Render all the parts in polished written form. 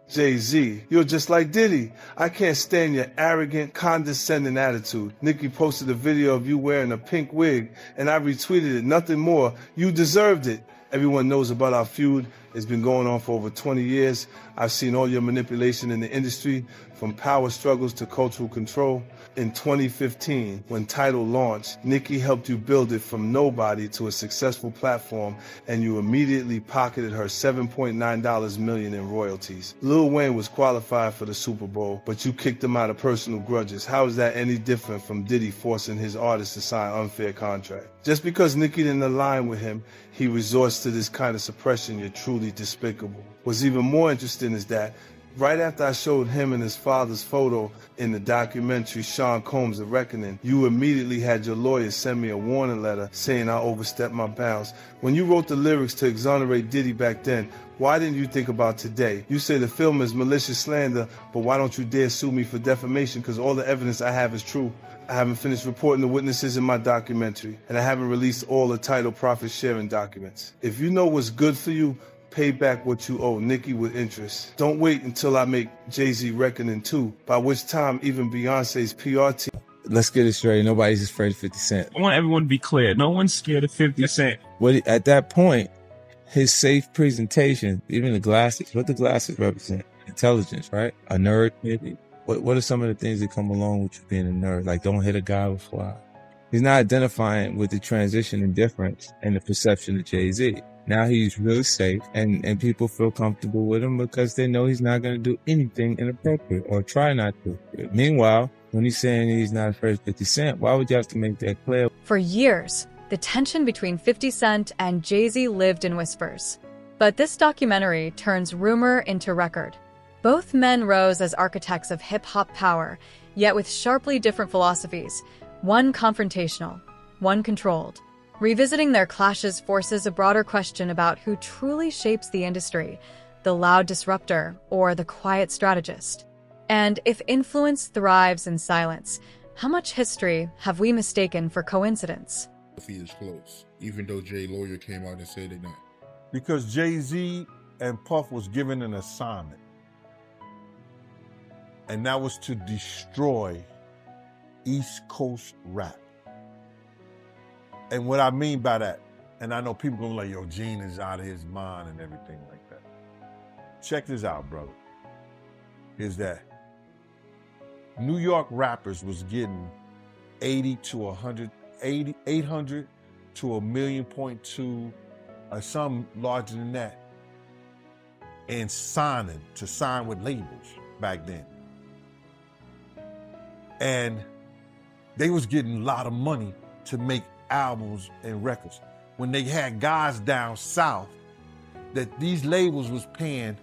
Jay-Z, you're just like Diddy. I can't stand your arrogant, condescending attitude. Nicki posted a video of you wearing a pink wig, and I retweeted it. Nothing more. You deserved it. Everyone knows about our feud. It's been going on for over 20 years. I've seen all your manipulation in the industry, from power struggles to cultural control. In 2015, when Tidal launched, Nicki helped you build it from nobody to a successful platform, and you immediately pocketed her $7.9 million in royalties. Lil Wayne was qualified for the Super Bowl, but you kicked him out of personal grudges. How is that any different from Diddy forcing his artists to sign unfair contracts? Just because Nicki didn't align with him, he resorts to this kind of suppression. You're truly despicable. What's even more interesting is that right after I showed him and his father's photo in the documentary Sean Combs' The Reckoning, you immediately had your lawyers send me a warning letter saying I overstepped my bounds. When you wrote the lyrics to exonerate Diddy back then, why didn't you think about today? You say the film is malicious slander, but why don't you dare sue me for defamation? Because all the evidence I have is true. I haven't finished reporting the witnesses in my documentary, and I haven't released all the Tidal profit sharing documents. If you know what's good for you, pay back what you owe Nicki with interest. Don't wait until I make Jay-Z Reckoning 2, by which time even Beyonce's PR team... Let's get it straight. Nobody's afraid of 50 Cent. I want everyone to be clear. No one's scared of 50 Cent. At that point, his safe presentation, even the glasses, what the glasses represent? Intelligence, right? A nerd, maybe. What are some of the things that come along with you being a nerd? Like, don't hit a guy with a fly. He's not identifying with the transition and difference in the perception of Jay-Z. Now he's really safe, and people feel comfortable with him because they know he's not going to do anything inappropriate or try not to. Meanwhile, when he's saying he's not afraid of 50 Cent, why would you have to make that clear? For years, the tension between 50 Cent and Jay-Z lived in whispers. But this documentary turns rumor into record. Both men rose as architects of hip-hop power, yet with sharply different philosophies, one confrontational, one controlled. Revisiting their clashes forces a broader question about who truly shapes the industry, the loud disruptor or the quiet strategist. And if influence thrives in silence, how much history have we mistaken for coincidence? Is close, even though Jay lawyer came out and said they're not. Because Jay-Z and Puff was given an assignment. And that was to destroy East Coast rap. And what I mean by that, and I know people gonna be like, yo, Gene is out of his mind and everything like that. Check this out, brother. Is that New York rappers was getting 800 to 1.2 million, or some larger than that, and to sign with labels back then. And they was getting a lot of money to make albums and records. When they had guys down south that these labels was paying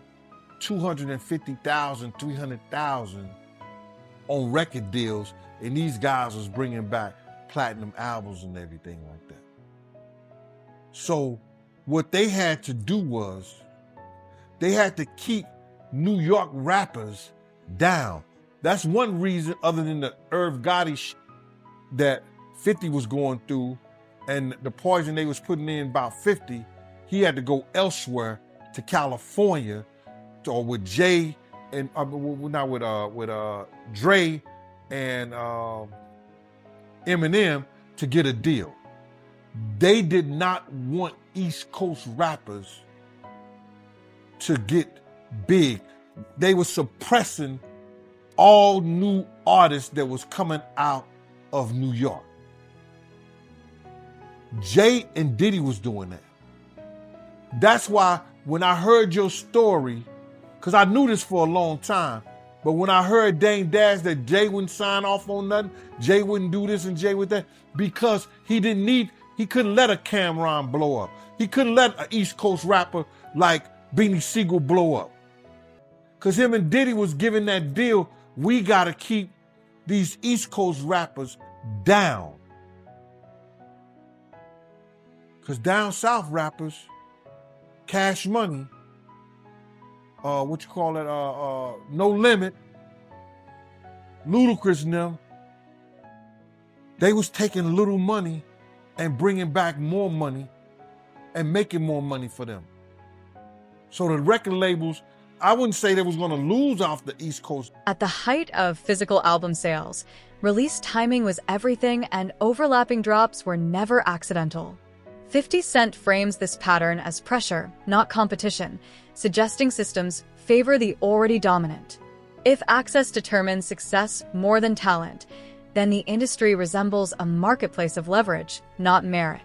$250,000, $300,000 on record deals, and these guys was bringing back platinum albums and everything like that. So what they had to do was they had to keep New York rappers down. That's one reason, other than the Irv Gotti shit that 50 was going through and the poison they was putting in about 50, he had to go elsewhere to California or with Jay and not with Dre and Eminem to get a deal. They did not want East Coast rappers to get big. They were suppressing all new artists that was coming out of New York. Jay and Diddy was doing that. That's why when I heard your story, because I knew this for a long time, but when I heard Dame Dash that Jay wouldn't sign off on nothing, Jay wouldn't do this and Jay would that, because he couldn't let a Cameron blow up. He couldn't let an East Coast rapper like Beanie Siegel blow up. Because him and Diddy was giving that deal, we gotta keep these East Coast rappers down. Because down south rappers, Cash Money, No Limit, Ludacris and them, they was taking little money and bringing back more money and making more money for them. So the record labels, I wouldn't say they was going to lose off the East Coast. At the height of physical album sales, release timing was everything and overlapping drops were never accidental. 50 Cent frames this pattern as pressure, not competition, suggesting systems favor the already dominant. If access determines success more than talent, then the industry resembles a marketplace of leverage, not merit.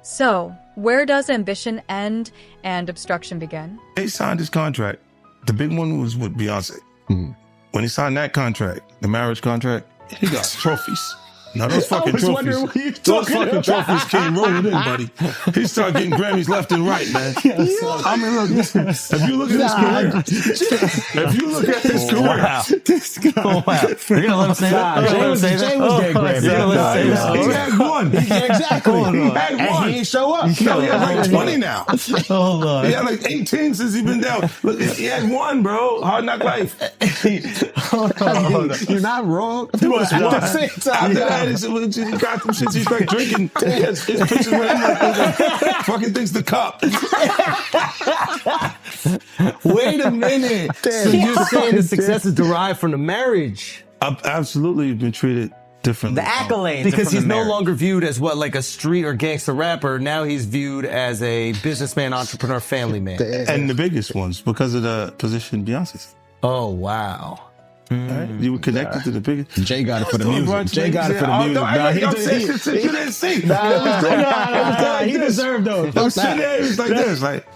So, where does ambition end and obstruction begin? He signed his contract. The big one was with Beyonce. Mm-hmm. When he signed that contract, the marriage contract, he got trophies. Now those fucking trophies, trophies came rolling in, buddy. He started getting Grammys left and right, man. I mean, look, listen, if you look at his career, This guy. You're gonna let him say that? Jay was getting Grammys. he had one. Exactly. He had And one. he didn't show up. No, he had like 20 now. Hold on. He had like 18 since he been down. Look, he had one, bro. Hard Knock Life. Hold on. You're not wrong. He was At the one. same time. After that, he got them shits. He started drinking. His pictures with him like fucking things to cup. Wait a minute. So you're saying the success is derived from the marriage? I've absolutely been treated differently. The accolades. Because he's no longer viewed as what, like a street or gangster rapper. Now he's viewed as a businessman, entrepreneur, family man. And the biggest ones because of the position Beyonce's. Oh, wow. Right? You were connected to the biggest. Jay got it for the music. Jay got it for the music. You didn't see. He deserved those. I'm sitting there, it's like this, like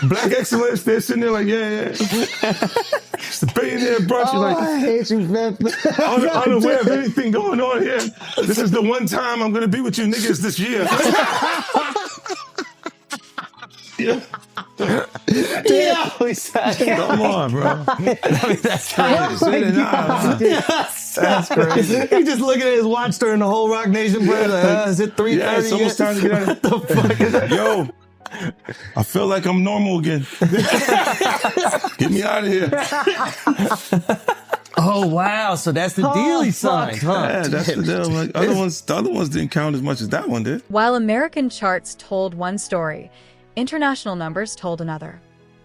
Black excellence. They're sitting there like, yeah. It's the billionaire brunch. You're like, I hate you, man. unaware of anything going on here. This is the one time I'm gonna be with you niggas this year. Yeah. Yeah, we said. Come on, bro. I mean, that's crazy. That's crazy. He just looking at his watch during the whole Rock Nation break. Like, is it 3:30 Yeah, it's almost time to get out of What the fuck is that? Yo, I feel like I'm normal again. Get me out of here. Oh, wow. So that's the deal he signed, huh? Yeah, that's the deal. Like, the other ones didn't count as much as that one did. While American charts told one story, international numbers told another.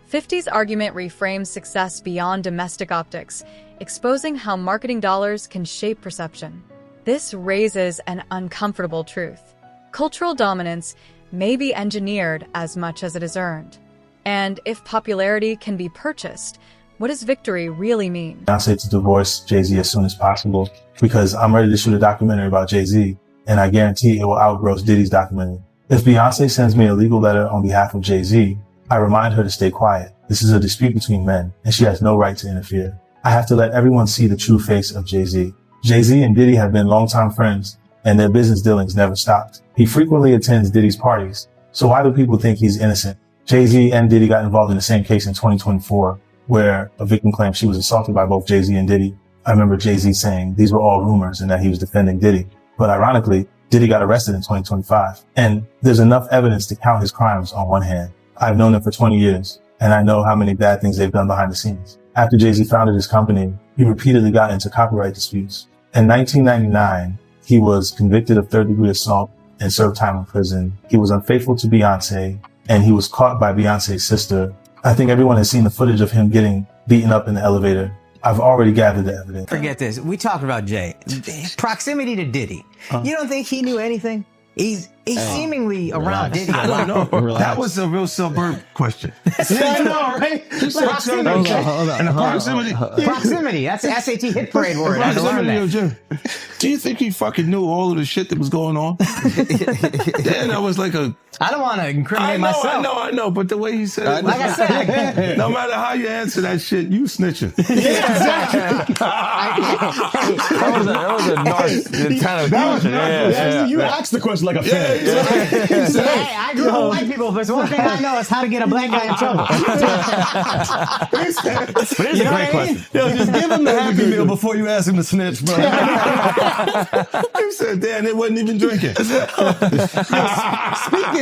50's argument reframes success beyond domestic optics, exposing how marketing dollars can shape perception. This raises an uncomfortable truth. Cultural dominance may be engineered as much as it is earned. And if popularity can be purchased, what does victory really mean? Beyonce to divorce Jay-Z as soon as possible because I'm ready to shoot a documentary about Jay-Z, and I guarantee it will outgross Diddy's documentary. If Beyonce sends me a legal letter on behalf of Jay-Z, I remind her to stay quiet. This is a dispute between men, and she has no right to interfere. I have to let everyone see the true face of Jay-Z. Jay-Z and Diddy have been longtime friends, and their business dealings never stopped. He frequently attends Diddy's parties, so why do people think he's innocent? Jay-Z and Diddy got involved in the same case in 2024, where a victim claimed she was assaulted by both Jay-Z and Diddy. I remember Jay-Z saying these were all rumors and that he was defending Diddy. But ironically, Diddy got arrested in 2025. And there's enough evidence to count his crimes on one hand. I've known them for 20 years, and I know how many bad things they've done behind the scenes. After Jay-Z founded his company, he repeatedly got into copyright disputes. In 1999, he was convicted of third-degree assault and served time in prison. He was unfaithful to Beyonce, and he was caught by Beyonce's sister. I think everyone has seen the footage of him getting beaten up in the elevator. I've already gathered the evidence. Forget this. We talked about Jay. Proximity to Diddy. You don't think he knew anything? He's seemingly around Diddy a lot. No, that was a real suburb question. I know, right? Proximity. Hold on. And the proximity. Proximity. That's the SAT hit parade word. I had to learn that. Do you think he fucking knew all of the shit that was going on? Then I was like I don't want to incriminate myself. I know, but the way he said it, like I said, no matter how you answer that shit, you snitching. Yeah, exactly. That was a narc kind of question. You asked the question like a fan. Hey, I grew up with white people, but one thing I know is how to get a black guy in trouble. But it's a great question. Yo, just give him the Happy Meal before you ask him to snitch, bro. He said, damn, they wasn't even drinking. Speaking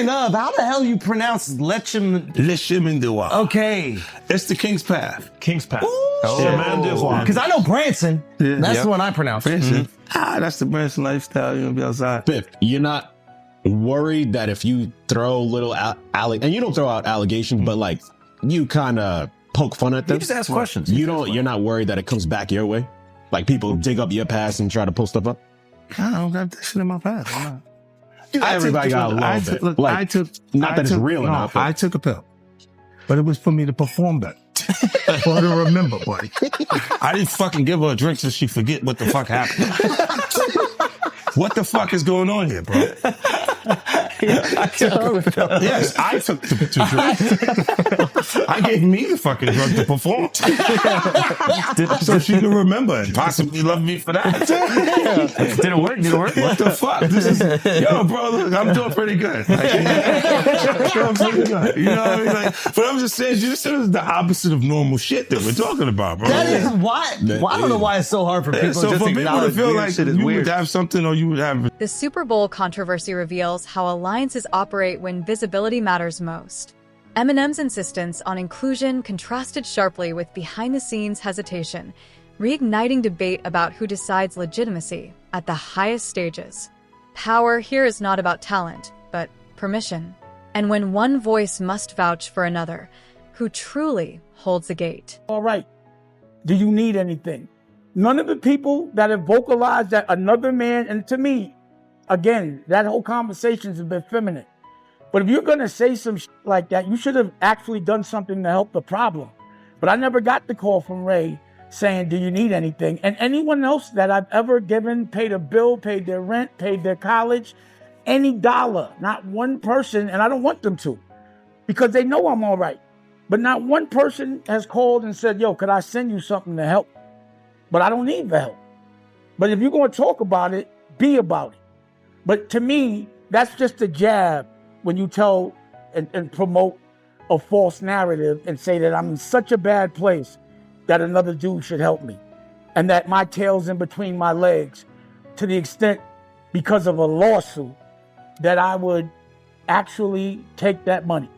of, how the hell you pronounce Lechimindewa. Okay. It's the King's Path. King's Path. Because I know Branson. Yeah. That's the one I pronounce. Branson. That's the Branson lifestyle. You're going to be outside. Biff, you're not worried that if you throw little and you don't throw out allegations, but like you kind of poke fun at them. You just ask questions. You're not worried that it comes back your way? Like people dig up your past and try to pull stuff up? I don't got that shit in my past. I'm not. Everybody got a little bit. Look, like, I took enough. I took a pill, but it was for me to perform better. For her to remember, buddy. I didn't fucking give her a drink so she forget what the fuck happened. What the fuck is going on here, bro? Yes, I took the drink. I gave me the fucking drug to perform. So she can remember and possibly love me for that. Did it work? What the fuck? This is, yo, bro, look, I'm doing pretty good. Like, doing pretty good. You know what I mean? Like, but I'm just saying, this is the opposite of normal shit that we're talking about, bro. That is why. I don't know why it's so hard for people so just for to people to acknowledge feel weird like shit is you weird. would have something or you would have... The Super Bowl controversy reveals how alliances operate when visibility matters most. Eminem's insistence on inclusion contrasted sharply with behind-the-scenes hesitation, reigniting debate about who decides legitimacy at the highest stages. Power here is not about talent, but permission. And when one voice must vouch for another, who truly holds the gate? All right. Do you need anything? None of the people that have vocalized that another man, and to me, again, that whole conversation's a bit feminine. But if you're going to say some shit like that, you should have actually done something to help the problem. But I never got the call from Ray saying, do you need anything? And anyone else that I've ever given, paid a bill, paid their rent, paid their college, any dollar, not one person, and I don't want them to, because they know I'm all right. But not one person has called and said, yo, could I send you something to help? But I don't need the help. But if you're going to talk about it, be about it. But to me, that's just a jab when you tell and promote a false narrative and say that I'm in such a bad place that another dude should help me. And that my tail's in between my legs to the extent, because of a lawsuit, that I would actually take that money.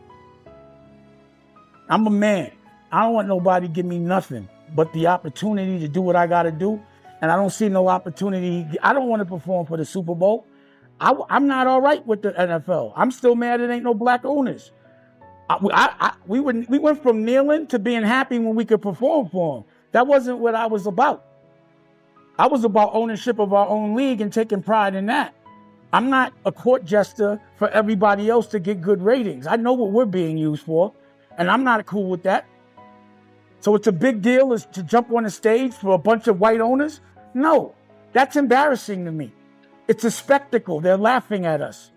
I'm a man. I don't want nobody to give me nothing but the opportunity to do what I got to do. And I don't see no opportunity. I don't want to perform for the Super Bowl. I'm not all right with the NFL. I'm still mad it ain't no black owners. We went from kneeling to being happy when we could perform for them. That wasn't what I was about. I was about ownership of our own league and taking pride in that. I'm not a court jester for everybody else to get good ratings. I know what we're being used for, and I'm not cool with that. So it's a big deal is to jump on a stage for a bunch of white owners? No, that's embarrassing to me. It's a spectacle. They're laughing at us.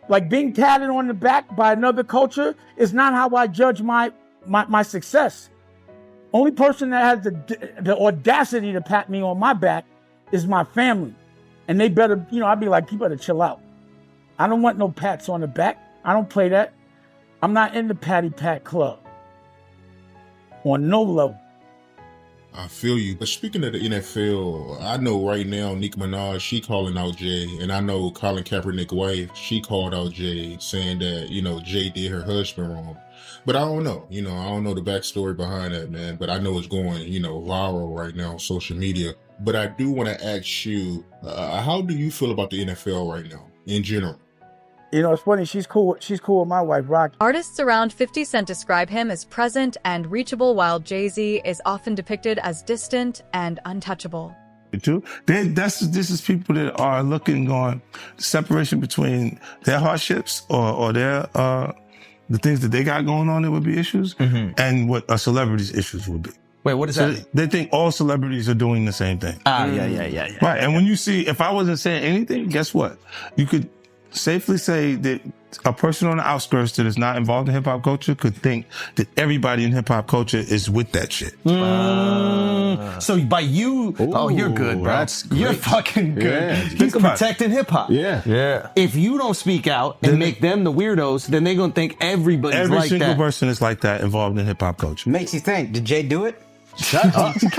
Like being patted on the back by another culture is not how I judge my success. Only person that has the audacity to pat me on my back is my family. And they better, I'd be like, you better chill out. I don't want no pats on the back. I don't play that. I'm not in the patty pat club. On no level. I feel you. But speaking of the NFL, I know right now Nicki Minaj, she calling out Jay. And I know Colin Kaepernick's wife, she called out Jay saying that, Jay did her husband wrong. But I don't know. I don't know the backstory behind that, man. But I know it's going, viral right now on social media. But I do want to ask you, how do you feel about the NFL right now in general? It's funny. She's cool. She's cool with my wife, Rock. Artists around 50 Cent describe him as present and reachable, while Jay-Z is often depicted as distant and untouchable. This is people that are looking on separation between their hardships or their the things that they got going on that would be issues, and what a celebrity's issues would be. Wait, what is that? They think all celebrities are doing the same thing. Yeah. Right, and when you see, if I wasn't saying anything, guess what? You could safely say that a person on the outskirts that is not involved in hip-hop culture could think that everybody in hip-hop culture is with that shit. So by you, you're good, bro. You're fucking good. Yeah. He's protecting hip-hop. Yeah. If you don't speak out and make them the weirdos, then they're going to think everybody's Every like single that. person is like that involved in hip-hop culture. Makes you think, did Jay do it? Shut up. He's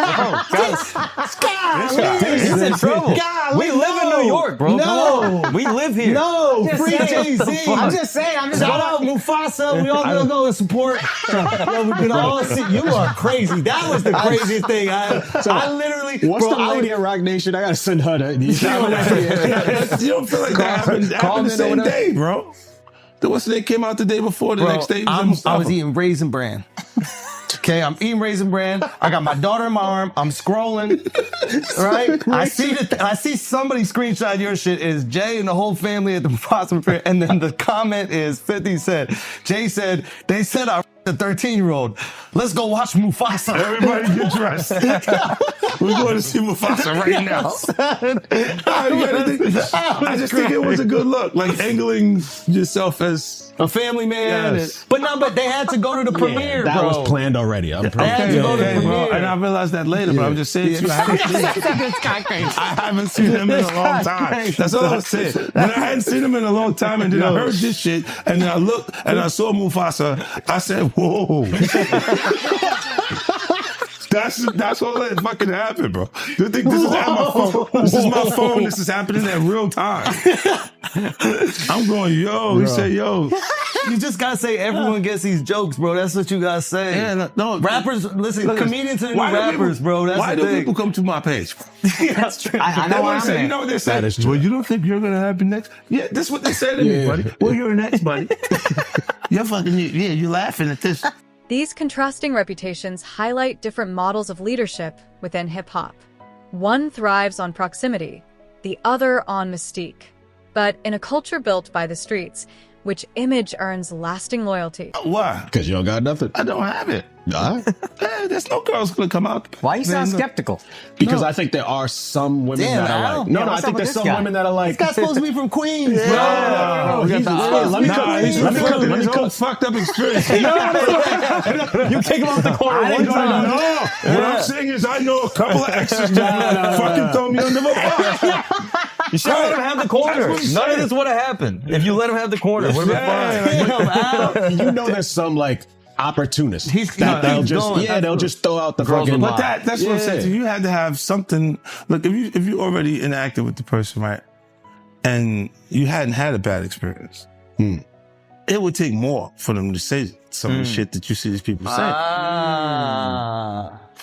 in trouble. We live in New York, bro. No. We live here. No. Free Jay-Z. I'm just saying. Shout out Mufasa. We all gonna go and support. We can all see. You are crazy. That was the craziest thing. I literally. What's bro, the lady at Rock Nation? I gotta send her that. You don't feel like that happened the same day, bro. What's the name came out the day before? The Bro, next day, I was eating Raisin Bran. Okay, I'm eating Raisin Bran. I got my daughter in my arm. I'm scrolling. Right? I see somebody screenshot your shit is Jay and the whole family at the Mufasa Fair. And then the comment is 50 said, Jay said, they said I a 13-year-old. Let's go watch Mufasa. Everybody get dressed. We're going to see Mufasa right now. I just think it was a good look, like angling yourself as a family man. Yes. But they had to go to the premiere, that bro. was planned already. I'm They had to go to the premiere. And I realized that later, but I'm just saying to you, I haven't seen him in a long time. That's all I'm saying. When I hadn't seen him in a long time, and then I heard this shit, and then I looked and I saw Mufasa, I said, whoa. That's all that fucking happened, bro. You think this is at my phone? This is my phone. This is happening at real time. I'm going, yo. He said, yo. You just gotta say everyone gets these jokes, bro. That's what you gotta say. Yeah, no. Rappers, listen, comedians are the new rappers, bro. That's why the do thing. people come to my page? That's true. I know what I'm saying. You know what they say? That is true. Well, you don't think you're gonna happen next? Yeah, that's what they say to me, buddy. Well, you're next, buddy. You're fucking, you're laughing at this. These contrasting reputations highlight different models of leadership within hip-hop. One thrives on proximity, the other on mystique. But in a culture built by the streets, which image earns lasting loyalty? Why? Because you don't got nothing. I don't have it. Huh? There's no girls gonna come out. Why you sound skeptical? Because I think there are some women that are like. No, I think there's some women that are like. This guy's supposed to be from Queens, bro. Let me cook fucked up experience. You kick him off the corner one time. No. What I'm saying is I know a couple of exes that fucking throw me under the bus. You should let him have the corner. None of this would have happened if you let him have the corner. Would have been fine. You know, there's some like opportunists they'll just throw out the fucking. But that's what I'm saying. You had to have something. Look, if you already interacted with the person, right, and you hadn't had a bad experience, it would take more for them to say some of the shit that you see these people say.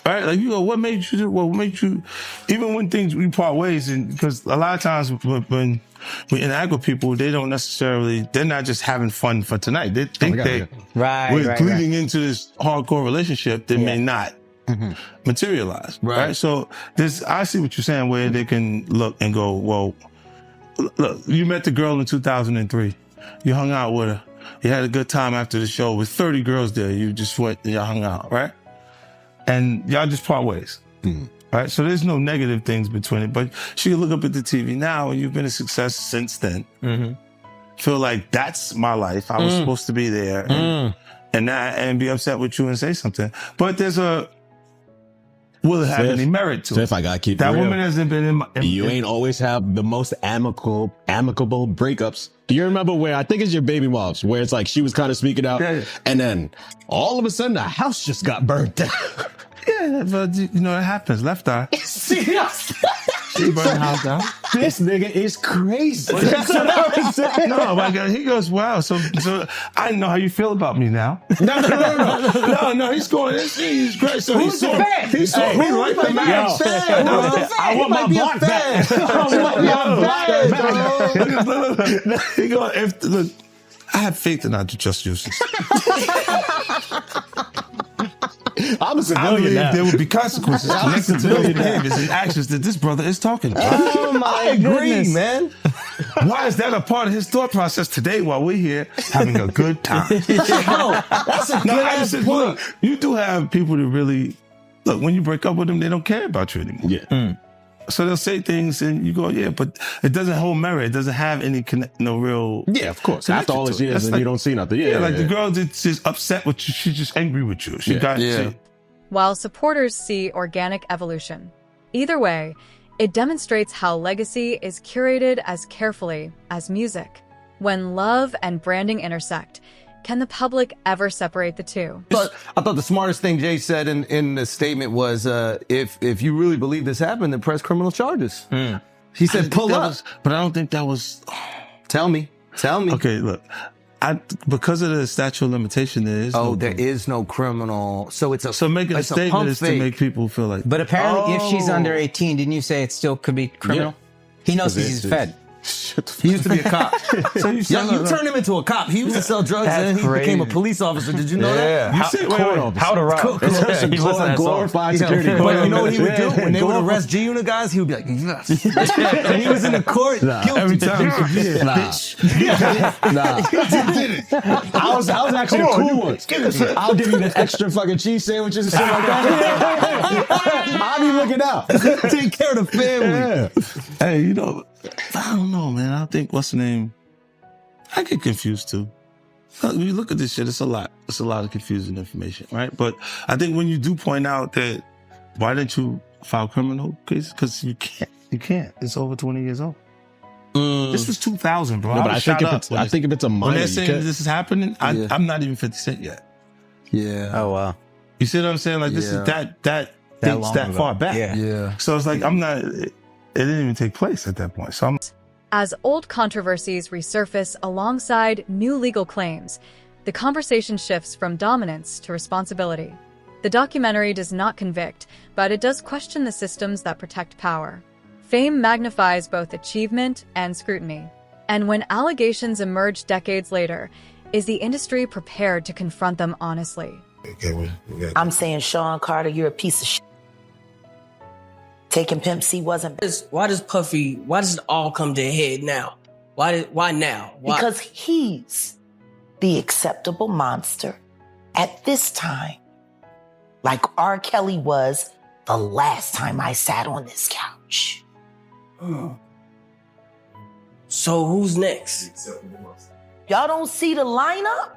Right? Like, you go, what made you do? Well, what made you, even when we part ways, and because a lot of times when we interact with people, they're not just having fun for tonight. They think we're leading into this hardcore relationship that may not materialize. Right? So I see what you're saying, where they can look and go, well, look, you met the girl in 2003. You hung out with her. You had a good time after the show with 30 girls there. You just went and y'all hung out, right? And y'all just part ways. Right? So there's no negative things between it. But she can look up at the TV now, and you've been a success since then. Feel like that's my life. I was supposed to be there. And be upset with you and say something. But will it have any merit to it? If I gotta keep that it real, woman hasn't been you ain't always have the most amicable breakups. Do you remember where, I think it's your baby moms, where it's like she was kind of speaking out, and then all of a sudden the house just got burnt down. Yeah, but you know, it happens. Left eye. She burned the house down. This nigga is crazy. That's what I was saying. No, my God, he goes, wow. So I know how you feel about me now. No. He's going. He's great. So he saw me like the man. I want my block back. He goes, look, I have faith in our just justice. I'm a civilian. I believe now. there will be consequences connected to those behaviors and actions that this brother is talking about. Oh my goodness, man. Why is that a part of his thought process today while we're here having a good time? That's a good ass point. Look, you do have people that really, look, when you break up with them, they don't care about you anymore. Yeah. So they'll say things and you go, yeah, but it doesn't hold merit. It doesn't have any real. Yeah, of course. After all these years and you don't see nothing. Yeah, the girl that's just upset with you. She's just angry with you. She got you. While supporters see organic evolution. Either way, it demonstrates how legacy is curated as carefully as music. When love and branding intersect, can the public ever separate the two? But I thought the smartest thing Jay said in the statement was, if you really believe this happened, then press criminal charges. He said, pull up. But I don't think that was... Tell me. Okay, look. Because of the statute of limitation, there is there is no criminal. So it's so making a statement is to make people feel like. But apparently, if she's under 18, didn't you say it still could be criminal? Yeah. He knows he's fed. He used to be a cop. So you turned him into a cop. He used to sell drugs and then he became a police officer. Did you know that? You said, how to rob. He was a glorified security guard. But you know what he would do? When they would arrest G-Unit guys, he would be like, yes. And he was in the court guilty. Every time. I was actually a cool one. I'll give you the extra fucking cheese sandwiches and shit like that. I'll be looking out. Take care of the family. Hey, you know, I don't know, man. I think, what's the name? I get confused too. When you look at this shit, it's a lot. It's a lot of confusing information, right? But I think when you do point out that, why didn't you file criminal cases? Because you can't. You can't. It's over 20 years old. This was 2000, bro. No, but I think if it's a minor, when they're saying this is happening, I'm not even 50 Cent yet. Yeah. Oh, wow. You see what I'm saying? Like, this is that far back. Yeah. So it's like, it didn't even take place at that point. So As old controversies resurface alongside new legal claims, the conversation shifts from dominance to responsibility. The documentary does not convict, but it does question the systems that protect power. Fame magnifies both achievement and scrutiny. And when allegations emerge decades later, is the industry prepared to confront them honestly? I'm saying, Sean Carter, you're a piece of shit. Taking Pimp C wasn't. Why does it all come to a head now? Why now? Why? Because he's the acceptable monster at this time. Like R. Kelly was the last time I sat on this couch. So who's next? Y'all don't see the lineup?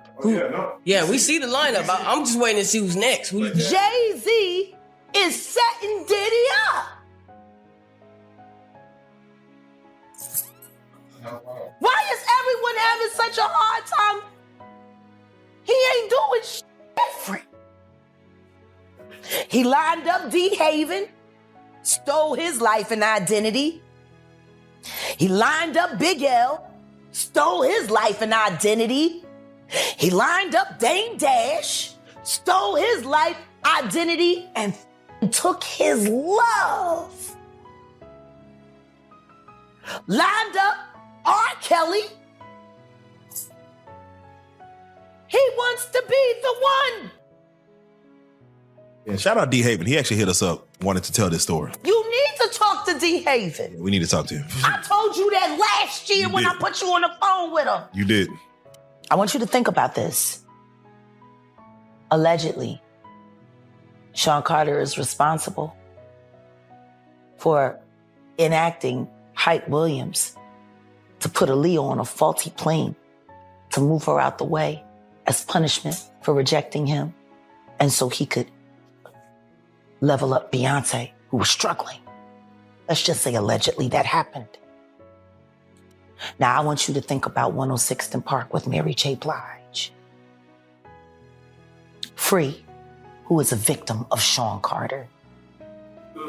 Yeah, we see the lineup. I'm just waiting to see who's next. Jay-Z is setting Diddy up. Why is everyone having such a hard time? He ain't doing shit different. He lined up D. Haven, stole his life and identity. He lined up Big L, stole his life and identity. He lined up Dame Dash, stole his life, identity, and took his love. Lined up R. Kelly. He wants to be the one. Yeah, shout out D. Haven. He actually hit us up, wanted to tell this story. You need to talk to D. Haven. We need to talk to him. I told you that last year when I put you on the phone with him. You did. I want you to think about this. Allegedly, Sean Carter is responsible for enacting Hype Williams to put Aaliyah on a faulty plane to move her out the way as punishment for rejecting him. And so he could level up Beyonce, who was struggling. Let's just say allegedly that happened. Now I want you to think about 106th Park with Mary J. Blige. Free, who is a victim of Sean Carter.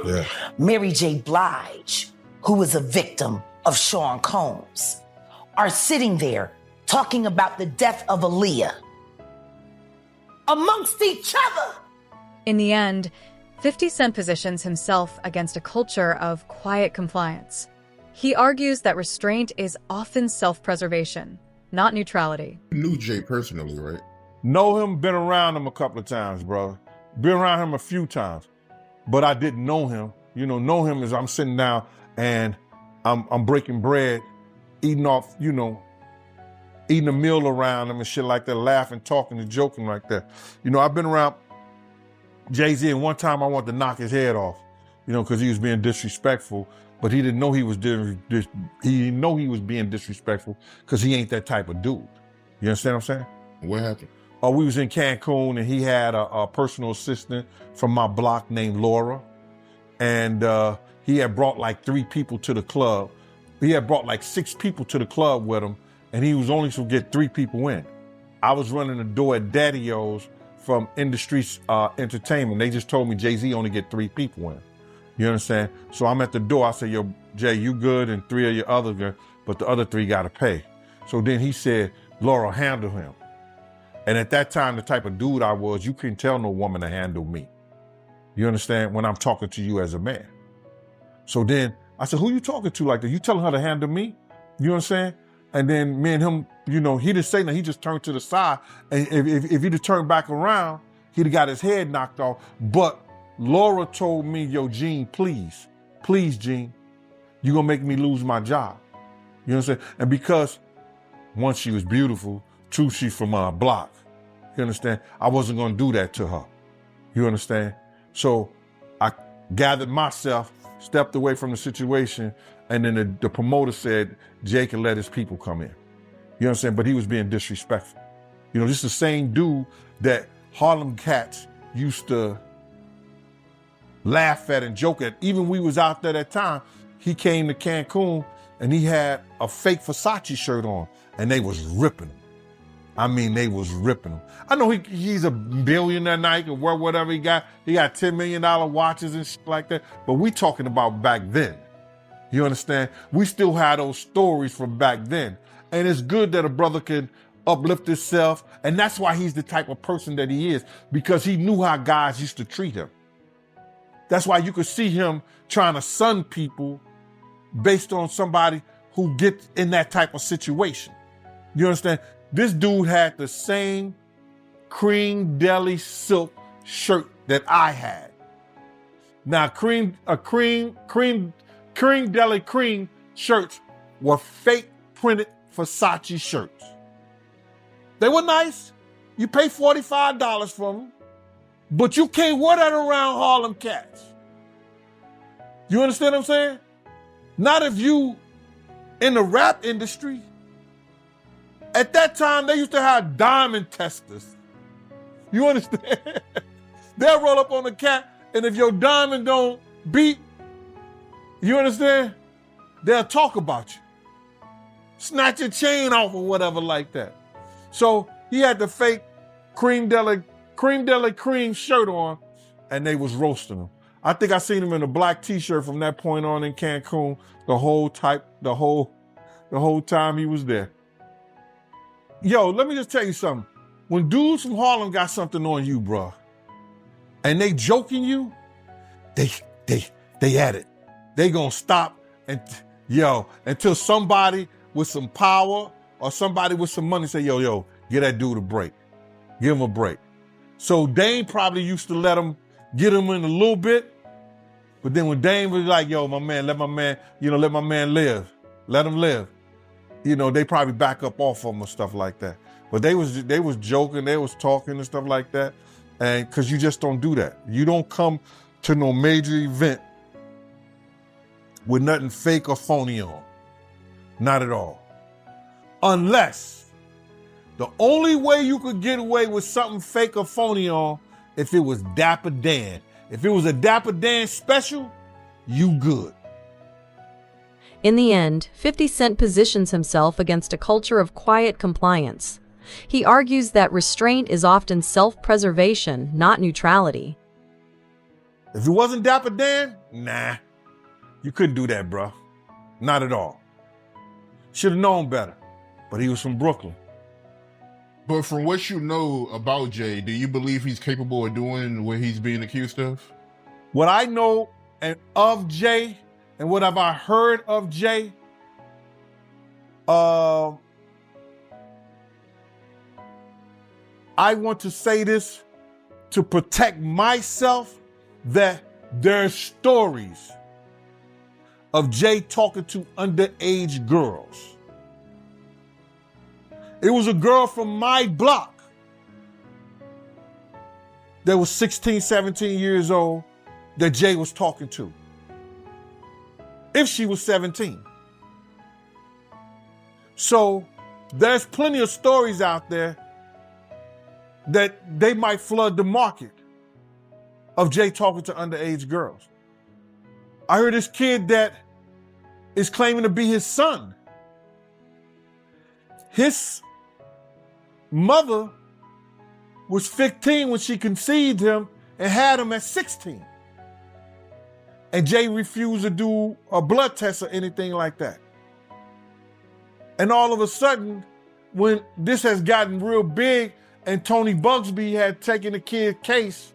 Yeah. Mary J. Blige, who is a victim of Sean Combs, are sitting there talking about the death of Aaliyah amongst each other. In the end, 50 Cent positions himself against a culture of quiet compliance. He argues that restraint is often self-preservation, not neutrality. You knew Jay personally, right? Know him, been around him a couple of times, brother. Been around him a few times, but I didn't know him. Know him as I'm sitting down and I'm breaking bread, eating off, eating a meal around him and shit like that, laughing, talking and joking like that. I've been around Jay-Z, and one time I wanted to knock his head off, because he was being disrespectful, but he didn't know he was being disrespectful because he ain't that type of dude. You understand what I'm saying? What happened? We was in Cancun and he had a personal assistant from my block named Laura. And he had brought like 3 people to the club. He had brought like 6 people to the club with him, and he was only supposed to get 3 people in. I was running the door at Daddy-O's from Industry Entertainment. They just told me Jay-Z only get 3 people in. You understand? So I'm at the door. I said, yo, Jay, you good, and 3 of your other good, but the other 3 got to pay. So then he said, Laura, handle him. And at that time, the type of dude I was, you couldn't tell no woman to handle me. You understand? When I'm talking to you as a man. So then I said, who you talking to like that? You telling her to handle me? You know what I'm saying? And then me and him, you know, he didn't say nothing. He just turned to the side. And if he'd have turned back around, he'd have got his head knocked off. But Laura told me, yo, Gene, please, Gene, you're going to make me lose my job. You know what I'm saying? And because, one, she was beautiful. Two, she's from our block. You understand? I wasn't going to do that to her. You understand? So I gathered myself, stepped away from the situation, and then the promoter said Jay can let his people come in. You know what I'm saying? But he was being disrespectful. You know, this is the same dude that Harlem cats used to laugh at and joke at. Even we was out there that time, he came to Cancun and he had a fake Versace shirt on and they was ripping him. I mean, they was ripping him. I know he's a billionaire now, he can wear whatever he got. He got $10 million watches and shit like that. But we talking about back then. You understand? We still had those stories from back then. And it's good that a brother can uplift himself. And that's why he's the type of person that he is, because he knew how guys used to treat him. That's why you could see him trying to sun people based on somebody who gets in that type of situation. You understand? This dude had the same cream deli silk shirt that I had. Now, cream deli cream shirts were fake printed Versace shirts. They were nice. You pay $45 for them, but you can't wear that around Harlem cats. You understand what I'm saying? Not if you in the rap industry. At that time, they used to have diamond testers. You understand? They'll roll up on the cat, and if your diamond don't beat, you understand? They'll talk about you. Snatch your chain off or whatever like that. So he had the fake cream deli cream shirt on, and they was roasting him. I think I seen him in a black t-shirt from that point on in Cancun the whole time he was there. Yo, let me just tell you something. When dudes from Harlem got something on you, bro, and they joking you, they at it. They gonna stop and until somebody with some power or somebody with some money say, yo, give that dude a break. Give him a break. So Dame probably used to let him get him in a little bit, but then when Dame was like, yo, my man, let my man live. Let him live. You know, they probably back up off of him or stuff like that. But they was joking, they was talking and stuff like that. And cause you just don't do that. You don't come to no major event with nothing fake or phony on. Not at all. Unless the only way you could get away with something fake or phony on, if it was Dapper Dan. If it was a Dapper Dan special, you good. In the end, 50 Cent positions himself against a culture of quiet compliance. He argues that restraint is often self-preservation, not neutrality. If it wasn't Dapper Dan, nah, you couldn't do that, bro. Not at all. Should have known better, but he was from Brooklyn. But from what you know about Jay, do you believe he's capable of doing what he's being accused of? What I know of Jay, and what have I heard of Jay, I want to say this to protect myself, that there's stories of Jay talking to underage girls. It was a girl from my block that was 16, 17 years old that Jay was talking to. If she was 17. So there's plenty of stories out there that they might flood the market of Jay talking to underage girls. I heard this kid that is claiming to be his son. His mother was 15 when she conceived him and had him at 16. And Jay refused to do a blood test or anything like that. And all of a sudden, when this has gotten real big and Tony Bugsby had taken the kid's case,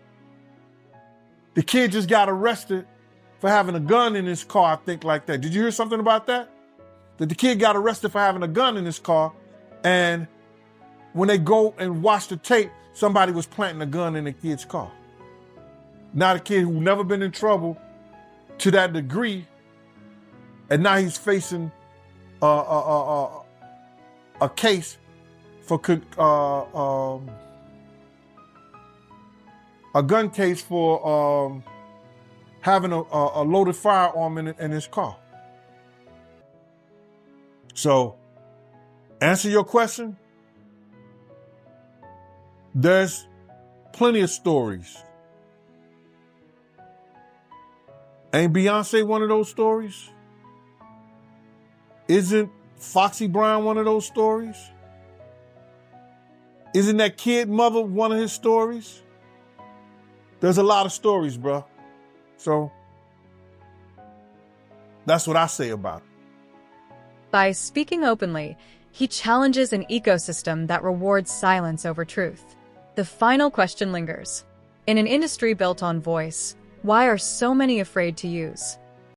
the kid just got arrested for having a gun in his car, I think like that. Did you hear something about that? that the kid got arrested for having a gun in his car, and when they go and watch the tape, somebody was planting a gun in the kid's car. Now the kid who never been in trouble to that degree, and now he's facing a case for a gun case for having a loaded firearm in his car. So, answer your question. There's plenty of stories. Ain't Beyonce one of those stories? Isn't Foxy Brown one of those stories? Isn't that kid mother one of his stories? There's a lot of stories, bro. So that's what I say about it. By speaking openly, he challenges an ecosystem that rewards silence over truth. The final question lingers. In an industry built on voice, why are so many afraid to use